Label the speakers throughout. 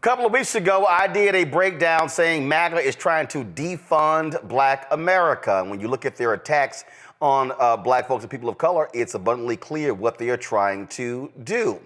Speaker 1: Couple of weeks ago, I did a breakdown saying MAGA is trying to defund Black America. And when you look at their attacks on Black folks and people of color, it's abundantly clear what they are trying to do.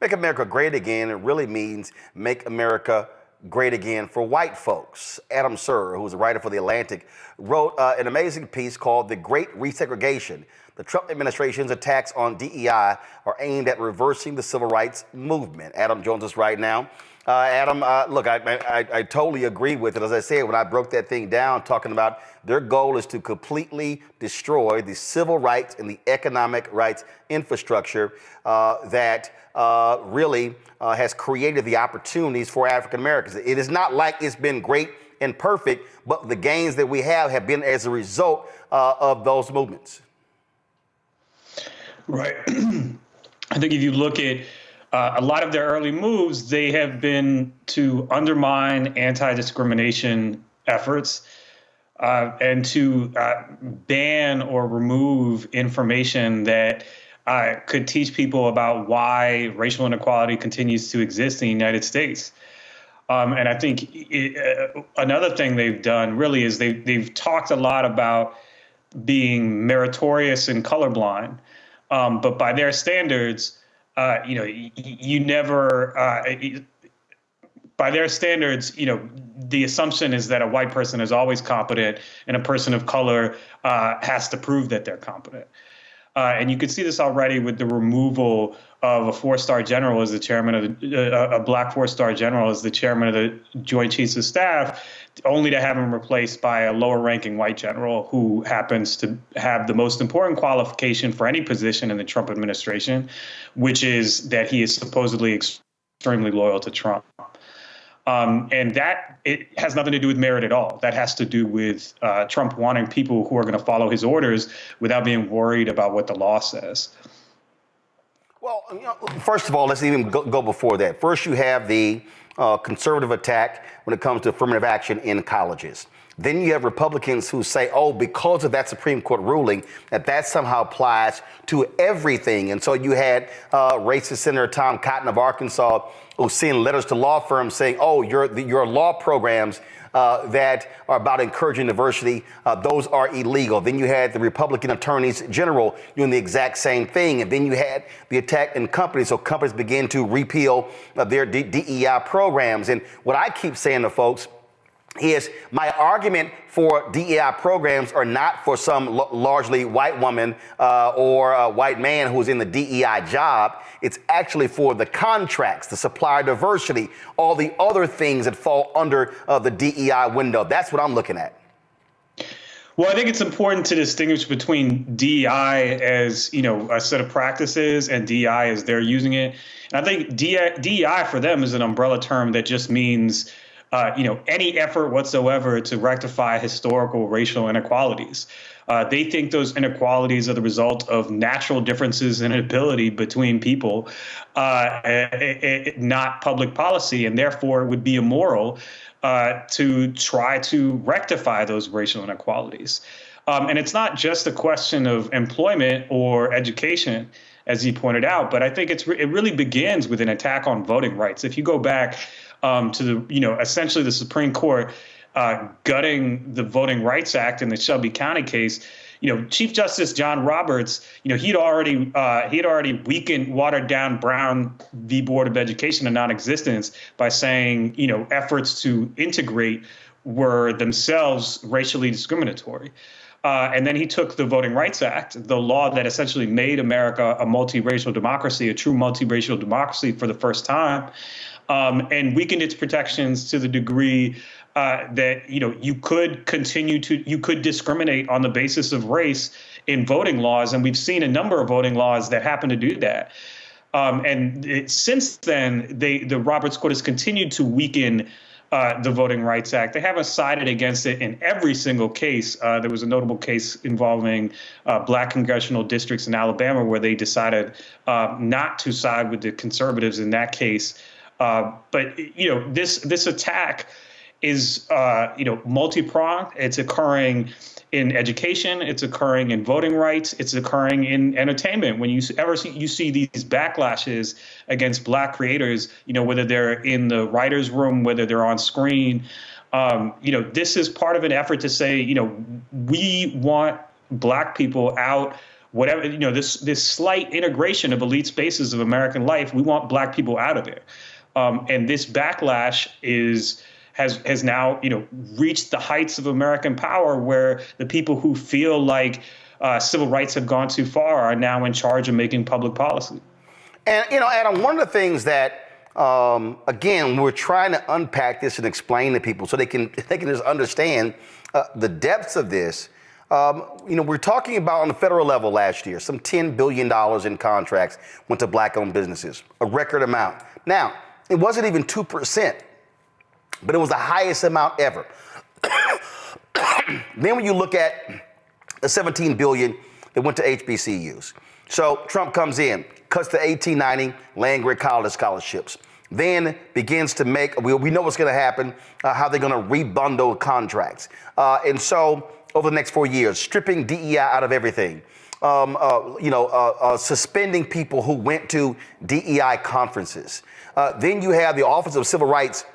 Speaker 1: Make America great again, it really means make America great again for white folks. Adam Serwer, who's a writer for The Atlantic, wrote an amazing piece called The Great Resegregation. The Trump administration's attacks on DEI are aimed at reversing the civil rights movement. Adam joins us right now. Adam, look, I totally agree with it. As I said, when I broke that thing down, talking about their goal is to completely destroy the civil rights and the economic rights infrastructure that really has created the opportunities for African Americans. It is not like it's been great and perfect, but the gains that we have been as a result of those movements.
Speaker 2: Right. I think if you look at a lot of their early moves, they have been to undermine anti-discrimination efforts and to ban or remove information that could teach people about why racial inequality continues to exist in the United States. And I think another thing they've done really is they've talked a lot about being meritorious and colorblind, but by their standards, you never, by their standards, the assumption is that a white person is always competent and a person of color has to prove that they're competent. And you could see this already with the removal of a four-star general as the chairman of a black four-star general as the chairman of the Joint Chiefs of Staff, only to have him replaced by a lower-ranking white general who happens to have the most important qualification for any position in the Trump administration, which is that he is supposedly extremely loyal to Trump. And that it has nothing to do with merit at all. That has to do with Trump wanting people who are going to follow his orders without being worried about what the law says.
Speaker 1: Well, first of all, let's even go before that. First, you have the conservative attack when it comes to affirmative action in colleges. Then you have Republicans who say, oh, because of that Supreme Court ruling, that somehow applies to everything. And so you had racist Senator Tom Cotton of Arkansas who sent letters to law firms saying, oh, your law programs that are about encouraging diversity, those are illegal. Then you had the Republican attorneys general doing the exact same thing. And then you had the attack in companies. So companies began to repeal their DEI programs. And what I keep saying to folks is my argument for DEI programs are not for some largely white woman or a white man who's in the DEI job. It's actually for the contracts, the supplier diversity, all the other things that fall under the DEI window. That's what I'm looking at.
Speaker 2: Well, I think it's important to distinguish between DEI as, a set of practices and DEI as they're using it. And I think DEI for them is an umbrella term that just means any effort whatsoever to rectify historical racial inequalities. They think those inequalities are the result of natural differences in ability between people, not public policy, and therefore it would be immoral to try to rectify those racial inequalities. And it's not just a question of employment or education, as he pointed out, but I think it really begins with an attack on voting rights. If you go back to essentially the Supreme Court gutting the Voting Rights Act in the Shelby County case, Chief Justice John Roberts, he'd already weakened, watered down Brown v. Board of Education to non-existence by saying, efforts to integrate were themselves racially discriminatory. And then he took the Voting Rights Act, the law that essentially made America a multiracial democracy, a true multiracial democracy for the first time, and weakened its protections to the degree that you could discriminate on the basis of race in voting laws, and we've seen a number of voting laws that happen to do that. Since then, the Roberts Court has continued to weaken the Voting Rights Act. They haven't sided against it in every single case. There was a notable case involving black congressional districts in Alabama where they decided not to side with the conservatives in that case. But this attack is, multi-pronged. It's occurring in education. It's occurring in voting rights. It's occurring in entertainment. When you see these backlashes against Black creators, whether they're in the writer's room, whether they're on screen, this is part of an effort to say, we want Black people out. Whatever, this slight integration of elite spaces of American life, we want Black people out of there. And this backlash has now, reached the heights of American power, where the people who feel like civil rights have gone too far are now in charge of making public policy.
Speaker 1: And, Adam, one of the things that, again, we're trying to unpack this and explain to people so they can just understand the depths of this. We're talking about on the federal level last year, some $10 billion in contracts went to Black-owned businesses, a record amount. Now, it wasn't even 2%, but it was the highest amount ever. Then when you look at the $17 billion that went to HBCUs. So Trump comes in, cuts the 1890 land-grant college scholarships, then begins to make, we know what's going to happen, how they're going to rebundle contracts. And so over the next 4 years, stripping DEI out of everything, suspending people who went to DEI conferences. Then you have the Office of Civil Rights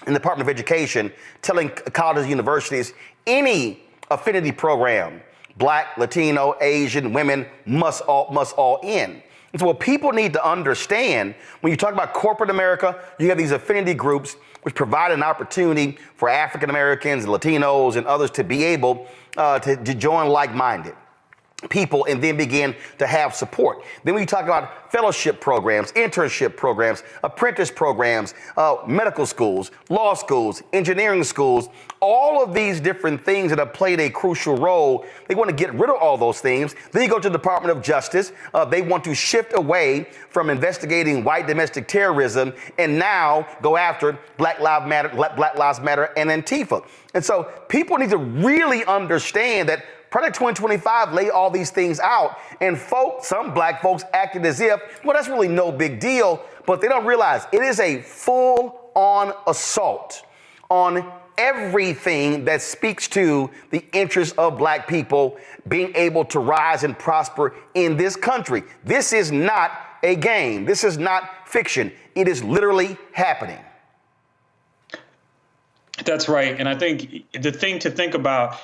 Speaker 1: in the Department of Education telling colleges and universities any affinity program, Black, Latino, Asian, women must all end. And so what people need to understand, when you talk about corporate America, you have these affinity groups which provide an opportunity for African Americans, Latinos, and others to be able to join like-minded people and then begin to have support. Then when you talk about fellowship programs, internship programs, apprentice programs, medical schools, law schools, engineering schools, all of these different things that have played a crucial role, they want to get rid of all those things. Then you go to the Department of Justice. They want to shift away from investigating white domestic terrorism and now go after Black Lives Matter and Antifa. And so people need to really understand that Project 2025 lay all these things out, and some Black folks acted as if, well, that's really no big deal, but they don't realize it is a full-on assault on everything that speaks to the interests of Black people being able to rise and prosper in this country. This is not a game. This is not fiction. It is literally happening.
Speaker 2: That's right. And I think the thing to think about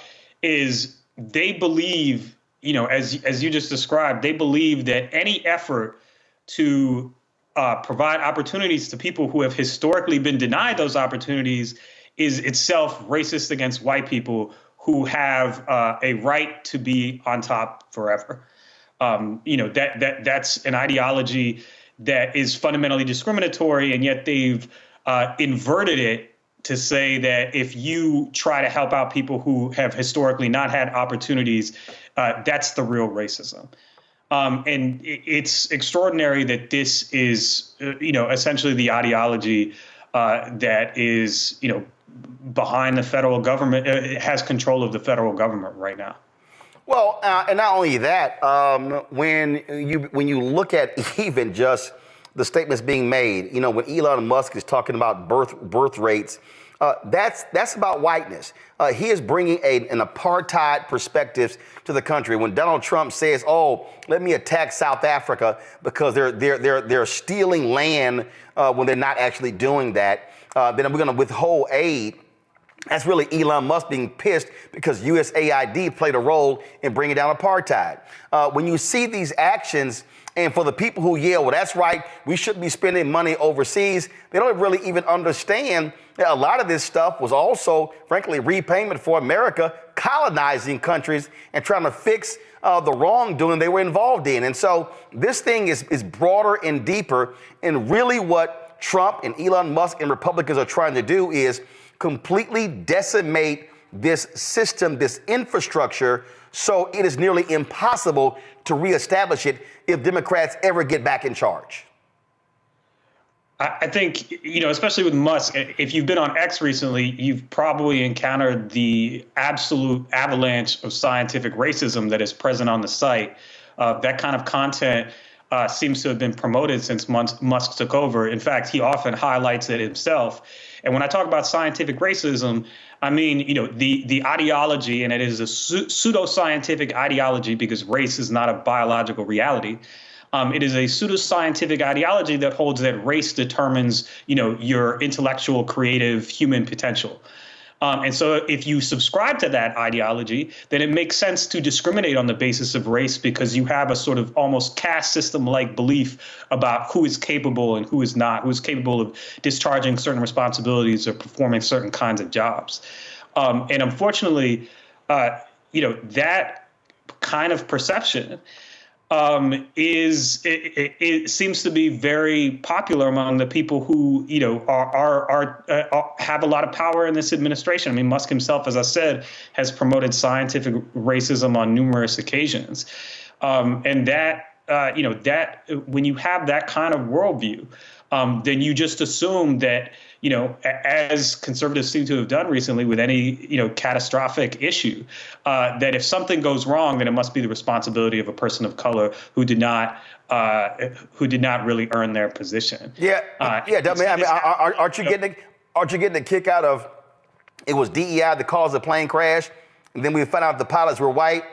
Speaker 2: is they believe, as you just described, they believe that any effort to provide opportunities to people who have historically been denied those opportunities is itself racist against white people who have a right to be on top forever. That's an ideology that is fundamentally discriminatory, and yet they've inverted it to say that if you try to help out people who have historically not had opportunities, that's the real racism. And it's extraordinary that this is, essentially the ideology that is, behind the federal government, has control of the federal government right now.
Speaker 1: Well, and not only that, when you look at even just the statements being made, when Elon Musk is talking about birth rates, that's about whiteness. He is bringing an apartheid perspective to the country. When Donald Trump says, "Oh, let me attack South Africa because they're stealing land when they're not actually doing that, then we're going to withhold aid." That's really Elon Musk being pissed because USAID played a role in bringing down apartheid. When you see these actions, and for the people who yell, well, that's right, we shouldn't be spending money overseas, they don't really even understand that a lot of this stuff was also, frankly, repayment for America colonizing countries and trying to fix the wrongdoing they were involved in. And so this thing is broader and deeper. And really what Trump and Elon Musk and Republicans are trying to do is completely decimate this system, this infrastructure, so it is nearly impossible to reestablish it if Democrats ever get back in charge.
Speaker 2: I think, especially with Musk, if you've been on X recently, you've probably encountered the absolute avalanche of scientific racism that is present on the site. That kind of content seems to have been promoted since Musk took over. In fact, he often highlights it himself. And when I talk about scientific racism, I mean, the ideology, and it is a pseudoscientific ideology because race is not a biological reality. It is a pseudoscientific ideology that holds that race determines, your intellectual, creative, human potential. And so if you subscribe to that ideology, then it makes sense to discriminate on the basis of race because you have a sort of almost caste system-like belief about who is capable and who is not, who is capable of discharging certain responsibilities or performing certain kinds of jobs. And unfortunately, that kind of perception it seems to be very popular among the people who have a lot of power in this administration. I mean, Musk himself, as I said, has promoted scientific racism on numerous occasions, and that when you have that kind of worldview, then you just assume that, as conservatives seem to have done recently with any, catastrophic issue, that if something goes wrong, then it must be the responsibility of a person of color who did not really earn their position.
Speaker 1: Yeah, aren't you getting a kick out of it was DEI that caused the plane crash, and then we found out the pilots were white?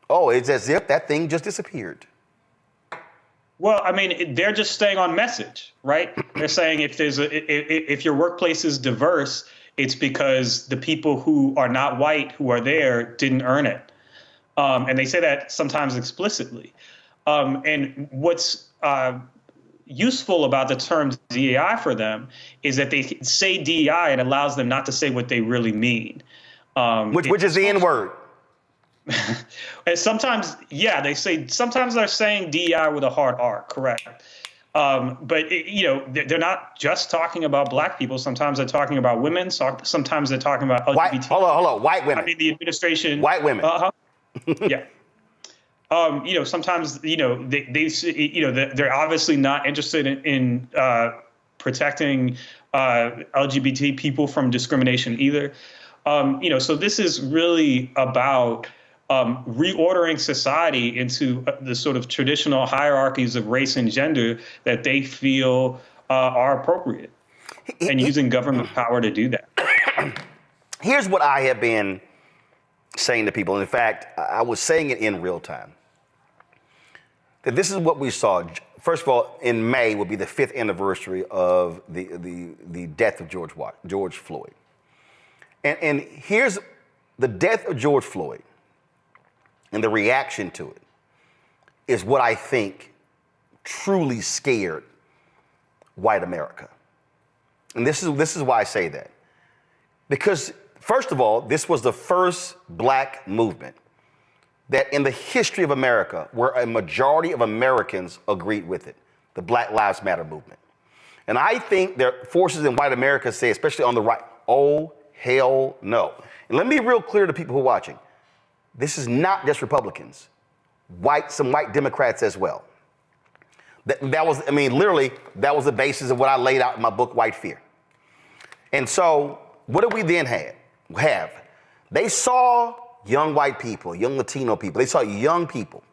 Speaker 1: Oh, it's as if that thing just disappeared.
Speaker 2: Well, I mean, they're just staying on message, right? They're saying if your workplace is diverse, it's because the people who are not white who are there didn't earn it. And they say that sometimes explicitly. And what's useful about the term DEI for them is that they say DEI and allows them not to say what they really mean.
Speaker 1: Which is the N-word.
Speaker 2: And sometimes, sometimes they're saying DEI with a hard R, correct. But they're not just talking about black people. Sometimes they're talking about women. Sometimes they're talking about LGBT.
Speaker 1: Hold on, white women.
Speaker 2: I mean, the administration.
Speaker 1: White women.
Speaker 2: Yeah. Sometimes, they're obviously not interested in protecting LGBT people from discrimination either. So this is really about reordering society into the sort of traditional hierarchies of race and gender that they feel are appropriate, and using government power to do that.
Speaker 1: Here's what I have been saying to people. In fact, I was saying it in real time. That this is what we saw. First of all, in May will be the 5th anniversary of the death of George Floyd. And here's the death of George Floyd and the reaction to it is what I think truly scared white America. And this is why I say that. Because, first of all, this was the first black movement that in the history of America where a majority of Americans agreed with it, the Black Lives Matter movement. And I think there are forces in white America say, especially on the right, oh, hell no. And let me be real clear to people who are watching. This is not just Republicans, some white Democrats as well. That was the basis of what I laid out in my book, White Fear. And so what do we then have? They saw young white people, young Latino people, they saw young people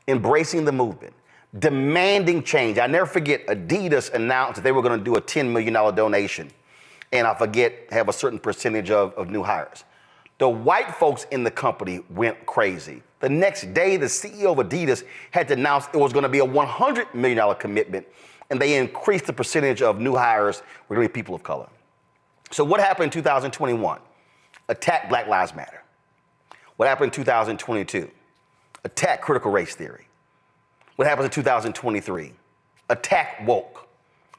Speaker 1: embracing the movement, demanding change. I never forget Adidas announced that they were going to do a $10 million donation. And I forget, have a certain percentage of new hires. The white folks in the company went crazy. The next day, the CEO of Adidas had to announce it was going to be a $100 million commitment, and they increased the percentage of new hires were going to be people of color. So what happened in 2021? Attack Black Lives Matter. What happened in 2022? Attack critical race theory. What happens in 2023? Attack woke.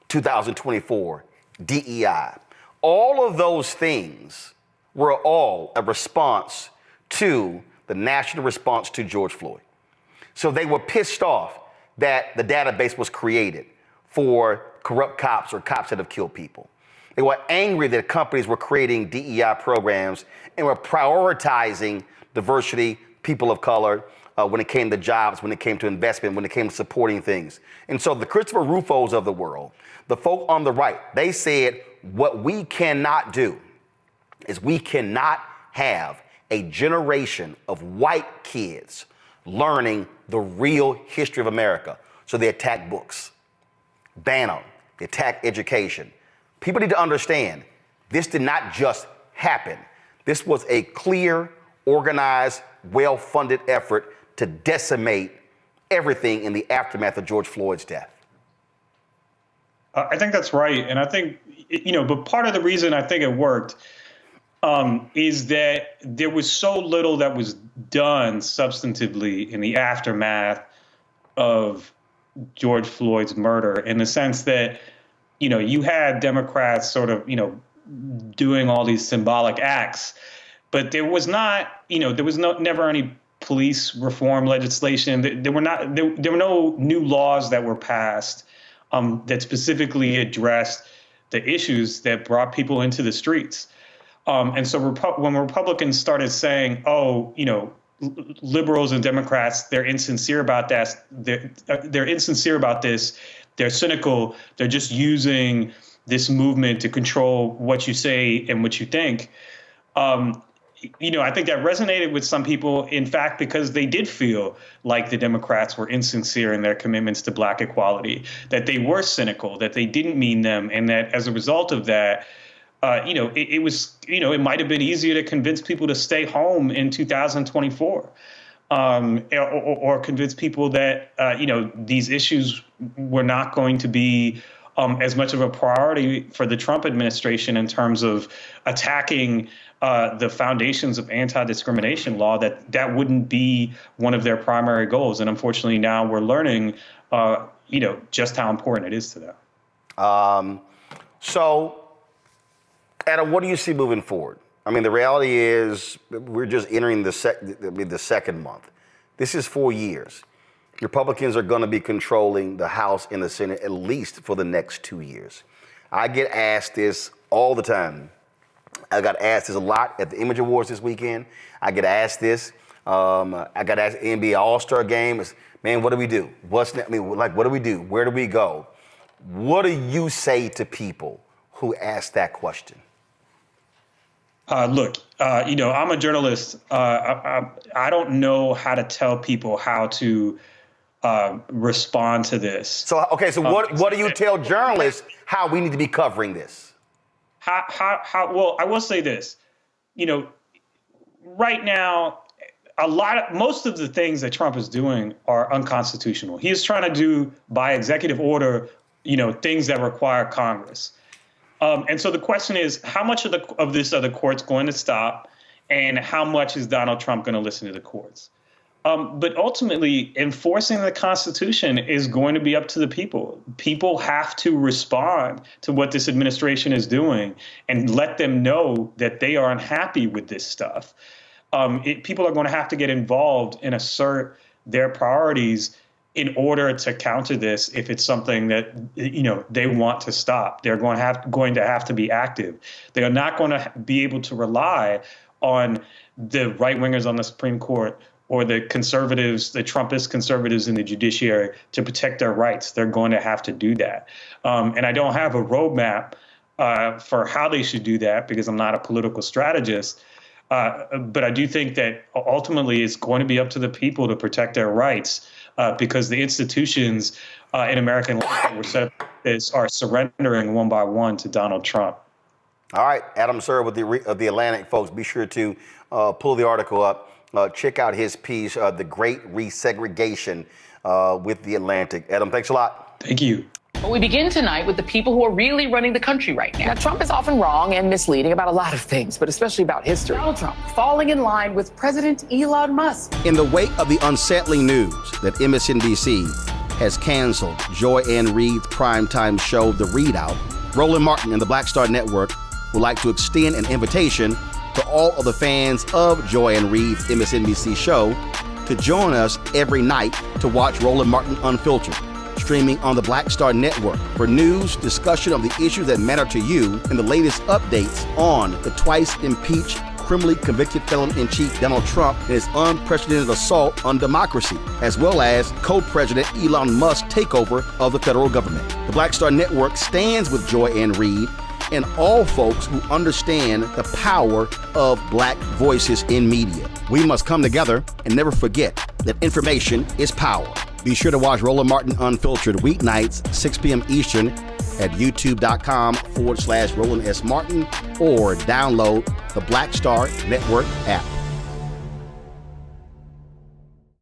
Speaker 1: 2024, DEI. All of those things were all a response to the national response to George Floyd. So they were pissed off that the database was created for corrupt cops or cops that have killed people. They were angry that companies were creating DEI programs and were prioritizing diversity, people of color, when it came to jobs, when it came to investment, when it came to supporting things. And so the Christopher Rufos of the world, the folk on the right, they said, what we cannot do is we cannot have a generation of white kids learning the real history of America. So they attack books, ban them, they attack education, People need to understand this did not just happen. This was a clear, organized, well-funded effort to decimate everything in the aftermath of George Floyd's death.
Speaker 2: I think that's right. And I think, but part of the reason I think it worked is that there was so little that was done substantively in the aftermath of George Floyd's murder, in the sense that, you had Democrats sort of, doing all these symbolic acts, but there was not, never any police reform legislation. There were no new laws that were passed that specifically addressed the issues that brought people into the streets. And so when Republicans started saying, liberals and Democrats, they're insincere about that. They're insincere about this. They're cynical. They're just using this movement to control what you say and what you think. I think that resonated with some people, in fact, because they did feel like the Democrats were insincere in their commitments to Black equality, that they were cynical, that they didn't mean them, and that as a result of that, it might have been easier to convince people to stay home in 2024, or convince people that, these issues were not going to be as much of a priority for the Trump administration in terms of attacking the foundations of anti-discrimination law, that wouldn't be one of their primary goals. And unfortunately, now we're learning, just how important it is to them.
Speaker 1: So, Adam, what do you see moving forward? I mean, the reality is we're just entering the second month. This is 4 years. Republicans are going to be controlling the House and the Senate at least for the next 2 years. I get asked this all the time. I got asked this a lot at the Image Awards this weekend. I get asked this. I got asked NBA All-Star Game. Man, what do we do? What do we do? Where do we go? What do you say to people who ask that question?
Speaker 2: Look, I'm a journalist. I don't know how to tell people how to respond to this.
Speaker 1: So what do you tell journalists how we need to be covering this?
Speaker 2: Well, I will say this, right now, most of the things that Trump is doing are unconstitutional. He is trying to do by executive order, things that require Congress. And so the question is, how much of this are the courts going to stop, and how much is Donald Trump going to listen to the courts? But ultimately, enforcing the Constitution is going to be up to the people. People have to respond to what this administration is doing and let them know that they are unhappy with this stuff. People are going to have to get involved and assert their priorities in order to counter this. If it's something that they want to stop, they're going to have to be active. They are not going to be able to rely on the right wingers on the Supreme Court or the conservatives, the Trumpist conservatives in the judiciary, to protect their rights. They're going to have to do that. And I don't have a roadmap for how they should do that, because I'm not a political strategist. But I do think that ultimately it's going to be up to the people to protect their rights, because the institutions in American life that were set up are surrendering one by one to Donald Trump.
Speaker 1: All right, Adam Serwer of the Atlantic, folks, be sure to pull the article up. Check out his piece, The Great Resegregation, with the Atlantic. Adam, thanks a lot.
Speaker 2: Thank you.
Speaker 3: But we begin tonight with the people who are really running the country right now. Now, Trump is often wrong and misleading about a lot of things, but especially about history. Donald Trump falling in line with President Elon Musk.
Speaker 1: In the wake of the unsettling news that MSNBC has canceled Joy Ann Reid's primetime show, The Readout, Roland Maritn and the Black Star Network would like to extend an invitation to all of the fans of Joy Ann Reid's MSNBC show to join us every night to watch Roland Maritn Unfiltered, streaming on the Black Star Network for news, discussion of the issues that matter to you, and the latest updates on the twice impeached, criminally convicted felon-in-chief Donald Trump and his unprecedented assault on democracy, as well as co-president Elon Musk's takeover of the federal government. The Black Star Network stands with Joy Ann Reid and all folks who understand the power of Black voices in media. We must come together and never forget that information is power. Be sure to watch Roland Maritn Unfiltered weeknights, 6 p.m. Eastern, at youtube.com/Roland S. Martin or download the Black Star Network app.